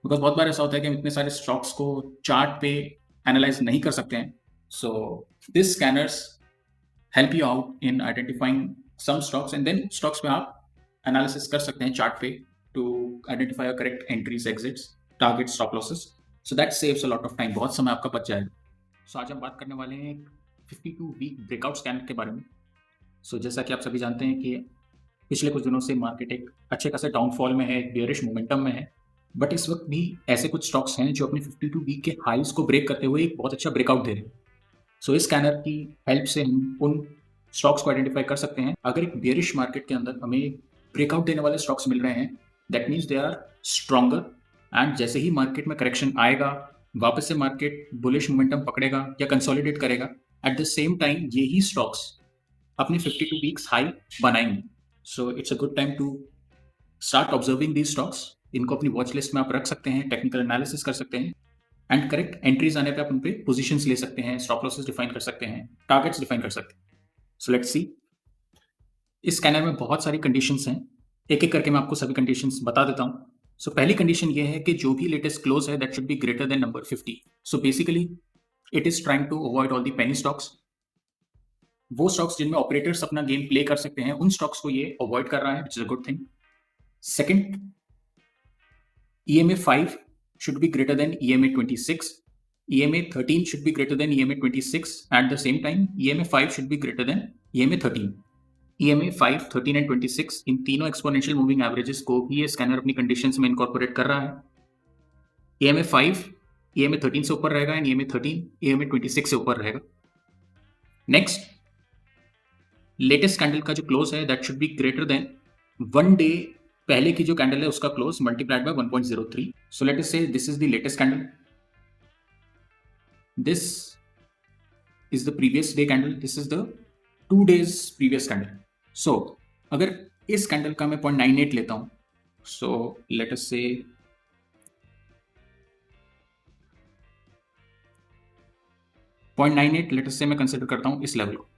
Because बहुत बार ऐसा होता है कि हम इतने सारे स्टॉक्स को चार्ट पे एनालाइज नहीं कर सकते हैं. So this scanners help you out in identifying some stocks and then stocks पे आप एनालिसिस कर सकते हैं चार्ट पे to identify correct entries, exits, target, stop losses. So that saves a lot of time. बहुत समय आपका बच जाएगा. सो आज हम बात करने वाले हैं 52 वीक ब्रेकआउट स्कैनर के बारे में. सो जैसा कि आप सभी जानते हैं कि पिछले कुछ दिनों से मार्केट एक अच्छे खासे डाउनफॉल में है, बेयरिश मोमेंटम में है. बट इस वक्त भी ऐसे कुछ स्टॉक्स हैं जो अपने 52 वीक के हाइज को ब्रेक करते हुए एक बहुत अच्छा ब्रेकआउट दे रहे हैं. सो इस स्कैनर की हेल्प से हम उन स्टॉक्स को आइडेंटिफाई कर सकते हैं. अगर एक बेयरिश मार्केट के अंदर हमें ब्रेकआउट देने वाले स्टॉक्स मिल रहे हैं, that means they are stronger. And जैसे ही मार्केट में करेक्शन आएगा, वापस से मार्केट बुलिश मोमेंटम पकड़ेगा या कंसोलिडेट करेगा, एट द सेम टाइम यही स्टॉक्स अपने 52 वीक्स हाई बनाएंगे. So it's a good time to start observing these stocks. इनको अपनी वॉच लिस्ट में आप रख सकते हैं, टेक्निकल एनालिसिस कर सकते हैं, एंड करेक्ट एंट्रीज आने पे आप उन पे पोजीशंस ले सकते हैं, स्टॉप लॉसेस डिफाइन कर सकते हैं, टारगेट्स डिफाइन कर सकते हैं. So let's see. इस स्कैनर में बहुत सारी कंडीशंस हैं. एक एक करके मैं आपको सभी कंडीशंस बता देता हूं. सो पहली कंडीशन ये है कि जो भी लेटेस्ट क्लोज है that should be greater than number 50. So basically it is trying to avoid all the penny stocks. वो स्टॉक्स जिनमें ऑपरेटर्स अपना गेम प्ले कर सकते हैं, उन स्टॉक्स को ये अवॉइड कर रहा है, which is a good thing. Second, EMA 5 should be greater than EMA 26. EMA 13 should be greater than EMA 26. At the same time, EMA 5 should be greater than EMA 13. EMA 5, 13 and 26 इन तीनों exponential moving averages को भी ये scanner अपनी conditions में incorporate कर रहा है. EMA 5 EMA 13 से ऊपर रहेगा एंड EMA 13 EMA 26 से ऊपर रहेगा. नेक्स्ट, लेटेस्ट कैंडल का जो क्लोज है that should be greater than 1 day पहले की जो कैंडल है उसका close multiplied by 1.03. So let us say this is the latest candle, this is the previous day candle, this is the 2 days previous candle. So अगर इस candle का मैं 0.98 लेता हूं, सो लेट अस से 0.98 लेट अस से मैं कंसिडर करता हूं इस लेवल को.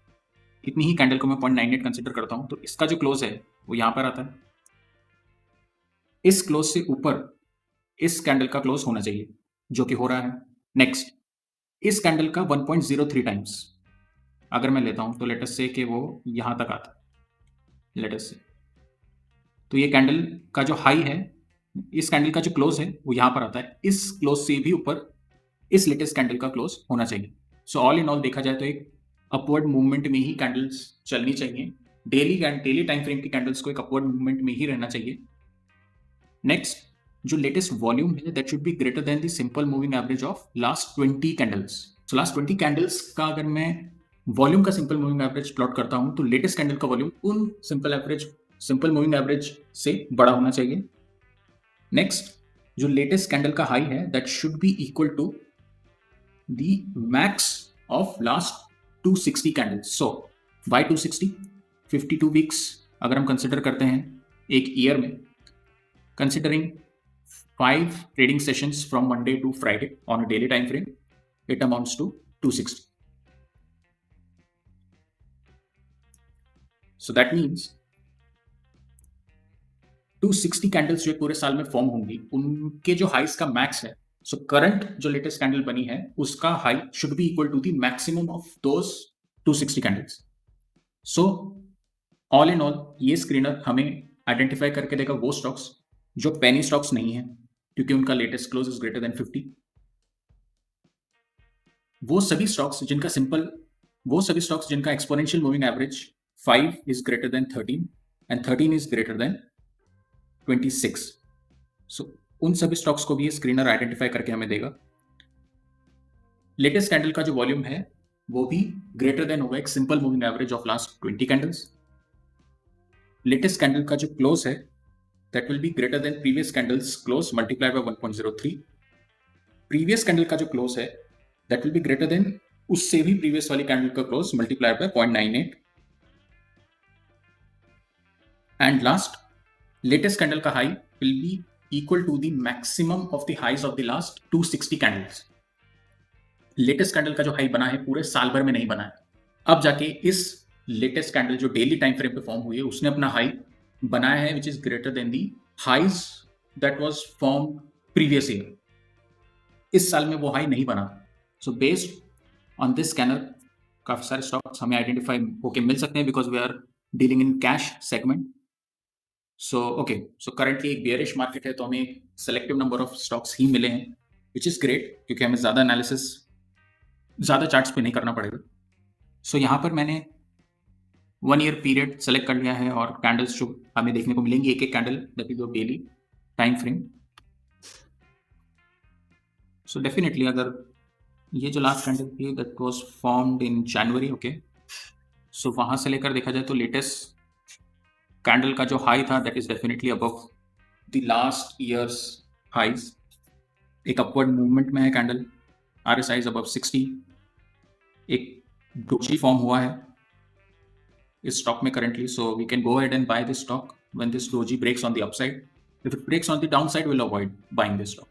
इतनी ही कैंडल को मैं 0.98 कंसिडर करता हूं, तो इसका जो क्लोज है वो यहां पर आता है. इस क्लोज से ऊपर इस कैंडल का क्लोज होना चाहिए, जो कि हो रहा है. नेक्स्ट, इस कैंडल का 1.03 टाइम्स अगर मैं लेता हूं तो लेट अस से कि वो यहां तक आता है, लेट अस से. तो ये कैंडल का जो हाई है, इस कैंडल का जो क्लोज है वो यहां पर आता है. इस क्लोज से भी ऊपर इस लेटेस्ट कैंडल का क्लोज होना चाहिए. सो ऑल इन ऑल देखा जाए तो एक अपवर्ड मूवमेंट में ही कैंडल्स चलनी चाहिए. डेली टाइम फ्रेम की कैंडल्स को एक अपवर्ड मूवमेंट में ही रहना चाहिए. नेक्स्ट, जो लेटेस्ट वॉल्यूम है that should be greater then the simple moving average of last 20 candles. So last 20 candles का अगर मैं वॉल्यूम का सिंपल मूविंग एवरेज प्लॉट करता हूं तो लेटेस्ट कैंडल का वॉल्यूम उन सिंपल मूविंग एवरेज से बड़ा होना चाहिए. नेक्स्ट, जो लेटेस्ट कैंडल का हाई है that should be equal to the max of last 260 candles. So by 260, 52 weeks अगर हम कंसिडर करते हैं एक ईयर में, considering 5 trading sessions from Monday to Friday on a daily time frame, it amounts to 260. So that means 260 candles जो पूरे साल में फॉर्म होंगी, उनके जो हाइस का मैक्स है, सो करंट जो लेटेस्ट कैंडल बनी है उसका high should be equal to the maximum of those 260 candles. So all in all ये स्क्रीनर हमें आइडेंटिफाई करके देगा वो स्टॉक्स जो पेनी स्टॉक्स नहीं है, क्योंकि उनका latest close is greater than 50. वो सभी स्टॉक्स जिनका exponential moving average 5 is greater than 13 and 13 is greater than 26. सो उन सभी स्टॉक्स को भी ये स्क्रीनर आइडेंटिफाई करके हमें देगा. लेटेस्ट कैंडल का जो वॉल्यूम है वो भी ग्रेटर देन होगा एक simple moving average of last 20 candles. Latest candle का जो क्लोज है that will be greater than previous candle's close multiplied by 1.03. previous candle का जो close है that will be greater than उससे भी previous वाली candle का close multiplied by 0.98. and last, latest candle का high will be equal to the maximum of the highs of the last 260 candles. latest candle का जो high बना है पूरे साल भर में नहीं बना है. अब जाके इस latest candle जो daily time frame पे फॉर्म हुई है उसने अपना high बनाया है which is greater than the highs that was formed previous year, इस साल में वो हाई नहीं बना। So based on this scanner काफ़ी सारे स्टॉक्स हमें आइडेंटिफाई होके मिल सकते हैं because we are dealing in cash segment. So okay, so currently एक बेयरिश मार्केट है तो हमें सेलेक्टिव नंबर ऑफ स्टॉक्स ही मिले हैं, विच इज़ ग्रेट, क्योंकि हमें ज़्यादा एनालिसिस ज़्यादा चार्ट्स पे नहीं करना पड़ेगा। सो यहाँ पर मैंने 1 ईयर पीरियड सेलेक्ट कर लिया है और कैंडल्स जो हमें देखने को मिलेंगी एक एक candle that is your daily time frame. So definitely अगर ये जो लास्ट कैंडल थी that was formed in January, okay, so वहाँ से लेकर देखा जाए तो लेटेस्ट कैंडल का जो हाई था that is definitely above the last years highs. एक अपवर्ड मूवमेंट में है कैंडल, RSI इज अबव 60, एक डोजी फॉर्म हुआ है इस स्टॉक में currently, so we can go ahead and buy this stock when this doji breaks on the upside. If it breaks on the downside, we'll avoid buying this stock.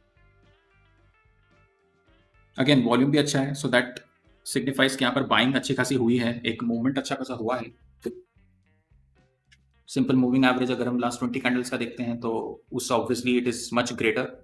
Again, volume भी अच्छा है, so that signifies कि यहाँ पर buying अच्छी खासी हुई है, एक मूवमेंट अच्छा खासा हुआ है। सिंपल मूविंग एवरेज अगर हम लास्ट 20 कैंडल्स का देखते हैं तो उससे obviously it is much greater.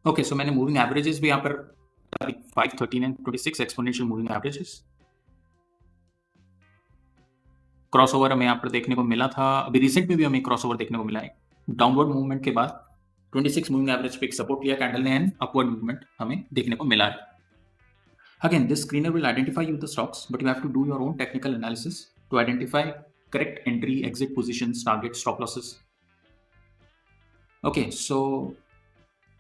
Okay, so मैंने मूविंग एवरेजेस भी यहाँ पर 5, 13 and 26 exponential moving averages crossover हमें यहाँ पर देखने को मिला था। अभी रिसेंट में भी हमें क्रॉसओवर देखने को मिला है, डाउनवर्ड मूवमेंट के बाद 26 मूविंग एवरेज पे एक सपोर्ट लिया कैंडल ने एंड अपवर्ड मूवमेंट हमें देखने को मिला है। Again, this screener will identify you the stocks, but you have to do your own technical analysis to identify correct entry, exit positions, target, stop losses. Okay, so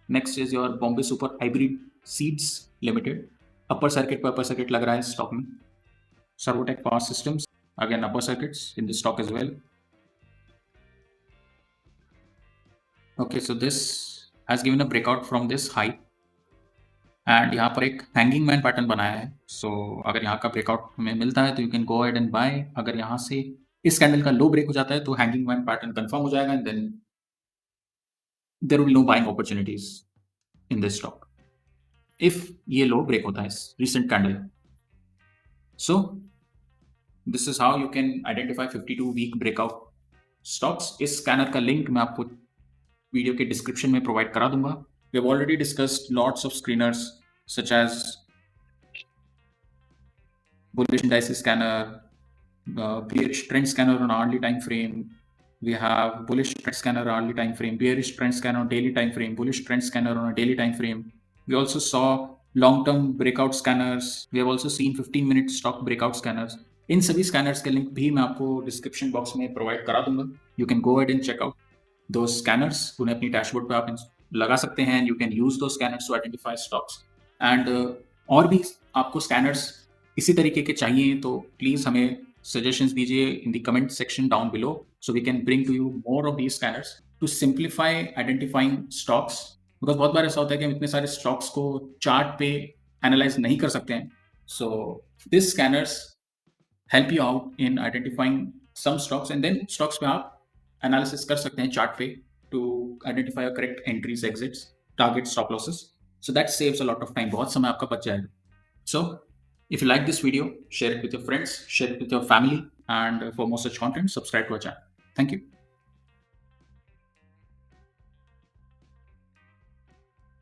next is your Bombay Super Hybrid Seeds Limited. Upper circuit पर upper circuit लग रहा है stock में. Servotech Power Systems, again upper circuits in this stock as well. Okay, so this has given a breakout from this high. And यहाँ पर एक hanging man pattern बनाया है। सो अगर यहाँ का ब्रेकआउट हमें मिलता है तो you can go ahead and buy. अगर यहाँ से इस कैंडल का लो ब्रेक हो जाता है तो हैंगिंग मैन पैटर्न कंफर्म हो जाएगा and then there will no buying opportunities in this stock if ये लो ब्रेक होता है recent candle. So this is how you can identify 52 week breakout stocks. इस स्कैनर का लिंक मैं आपको video के डिस्क्रिप्शन में प्रोवाइड करा दूंगा। We have already discussed lots of screeners such as bullish indices scanner, bearish trend scanner on hourly time frame. We have bullish trend scanner hourly time frame, bearish trend scanner on daily time frame, bullish trend scanner on a daily time frame. We also saw long-term breakout scanners. We have also seen 15-minute stock breakout scanners. इन सभी scanners के link भी मैं आपको description box में provide करा दूंगा। You can go ahead and check out those scanners. उन्हें अपनी डैशबोर्ड पे आप लगा सकते हैं। यू कैन यूज दो scanners to identify stocks and और भी आपको स्कैनर्स इसी तरीके के चाहिए तो प्लीज हमें सजेशंस दीजिए in the comment section down below, so we can bring to you more of these scanners to simplify identifying stocks. Because बहुत बार ऐसा होता है कि हम इतने सारे स्टॉक्स को चार्ट पे एनालाइज नहीं कर सकते हैं। So this scanners help you out in identifying some stocks and then stocks पे आप एनालिसिस कर सकते हैं चार्ट पे to identify your correct entries, exits, targets, stop losses. So that saves a lot of time. बहुत समय आपका बच जाएगा. So if you like this video, share it with your friends, share it with your family, and for more such content, subscribe to our channel. Thank you.